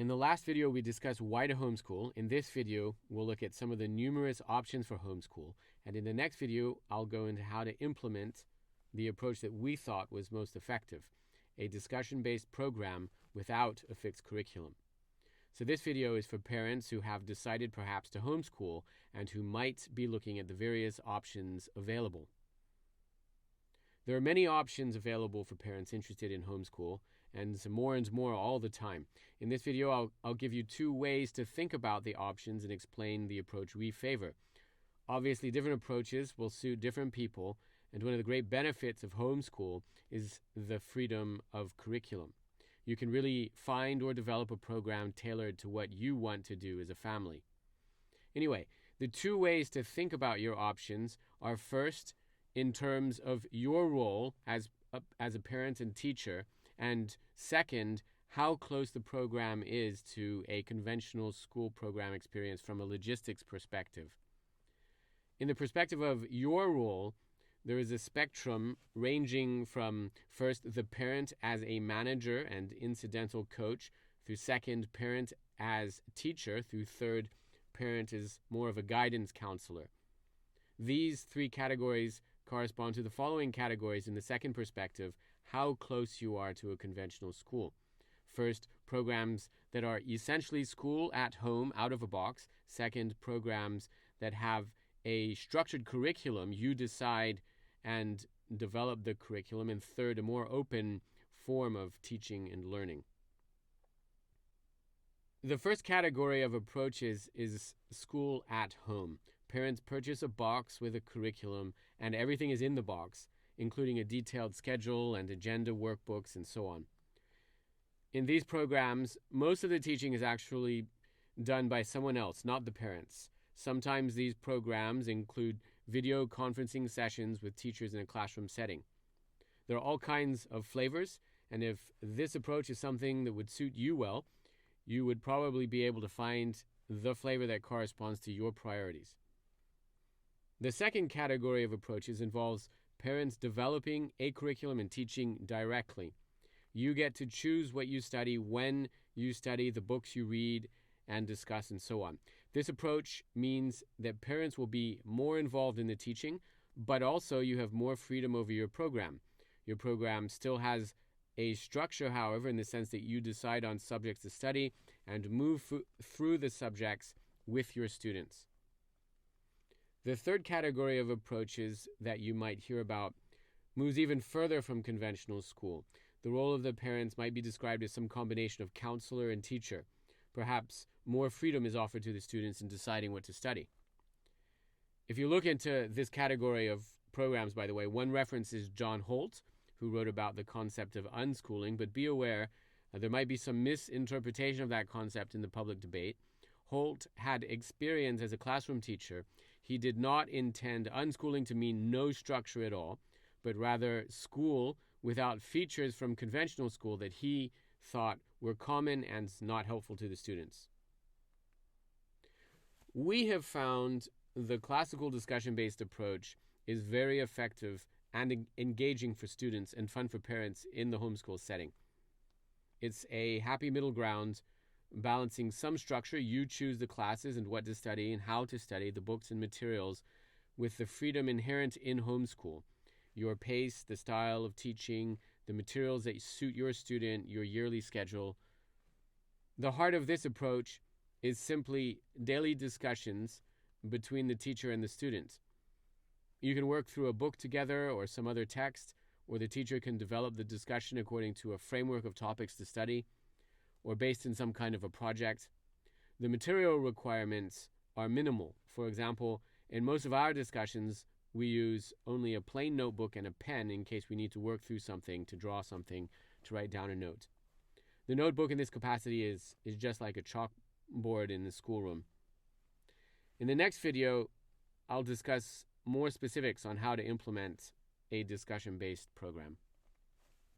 In the last video, we discussed why to homeschool. In this video, we'll look at some of the numerous options for homeschool. And in the next video, I'll go into how to implement the approach that we thought was most effective, a discussion-based program without a fixed curriculum. So this video is for parents who have decided perhaps to homeschool and who might be looking at the various options available. There are many options available for parents interested in homeschool, and more all the time. In this video, I'll give you two ways to think about the options and explain the approach we favor. Obviously, different approaches will suit different people, and one of the great benefits of homeschool is the freedom of curriculum. You can really find or develop a program tailored to what you want to do as a family. Anyway, the two ways to think about your options are, first, in terms of your role as a parent and teacher, and second, how close the program is to a conventional school program experience from a logistics perspective. In the perspective of your role, there is a spectrum ranging from, first, the parent as a manager and incidental coach, through second, parent as teacher, through third, parent as more of a guidance counselor. These three categories correspond to the following categories in the second perspective: how close you are to a conventional school. First, programs that are essentially school at home, out of a box. Second, programs that have a structured curriculum. You decide and develop the curriculum. And third, a more open form of teaching and learning. The first category of approaches is school at home. Parents purchase a box with a curriculum, and everything is in the box, including a detailed schedule and agenda workbooks and so on. In these programs, most of the teaching is actually done by someone else, not the parents. Sometimes these programs include video conferencing sessions with teachers in a classroom setting. There are all kinds of flavors, and if this approach is something that would suit you well, you would probably be able to find the flavor that corresponds to your priorities. The second category of approaches involves parents developing a curriculum and teaching directly. You get to choose what you study, when you study, the books you read and discuss, and so on. This approach means that parents will be more involved in the teaching, but also you have more freedom over your program. Your program still has a structure, however, in the sense that you decide on subjects to study and move through the subjects with your students. The third category of approaches that you might hear about moves even further from conventional school. The role of the parents might be described as some combination of counselor and teacher. Perhaps more freedom is offered to the students in deciding what to study. If you look into this category of programs, by the way, one reference is John Holt, who wrote about the concept of unschooling, but be aware there might be some misinterpretation of that concept in the public debate. Holt had experience as a classroom teacher. He did not intend unschooling to mean no structure at all, but rather school without features from conventional school that he thought were common and not helpful to the students. We have found the classical discussion-based approach is very effective and engaging for students and fun for parents in the homeschool setting. It's a happy middle ground, balancing some structure. You choose the classes and what to study and how to study, the books and materials, with the freedom inherent in homeschool. Your pace, the style of teaching, the materials that suit your student, your yearly schedule. The heart of this approach is simply daily discussions between the teacher and the student. You can work through a book together or some other text, or the teacher can develop the discussion according to a framework of topics to study, or based in some kind of a project. The material requirements are minimal. For example, in most of our discussions, we use only a plain notebook and a pen in case we need to work through something, to draw something, to write down a note. The notebook in this capacity is just like a chalkboard in the schoolroom. In the next video, I'll discuss more specifics on how to implement a discussion-based program.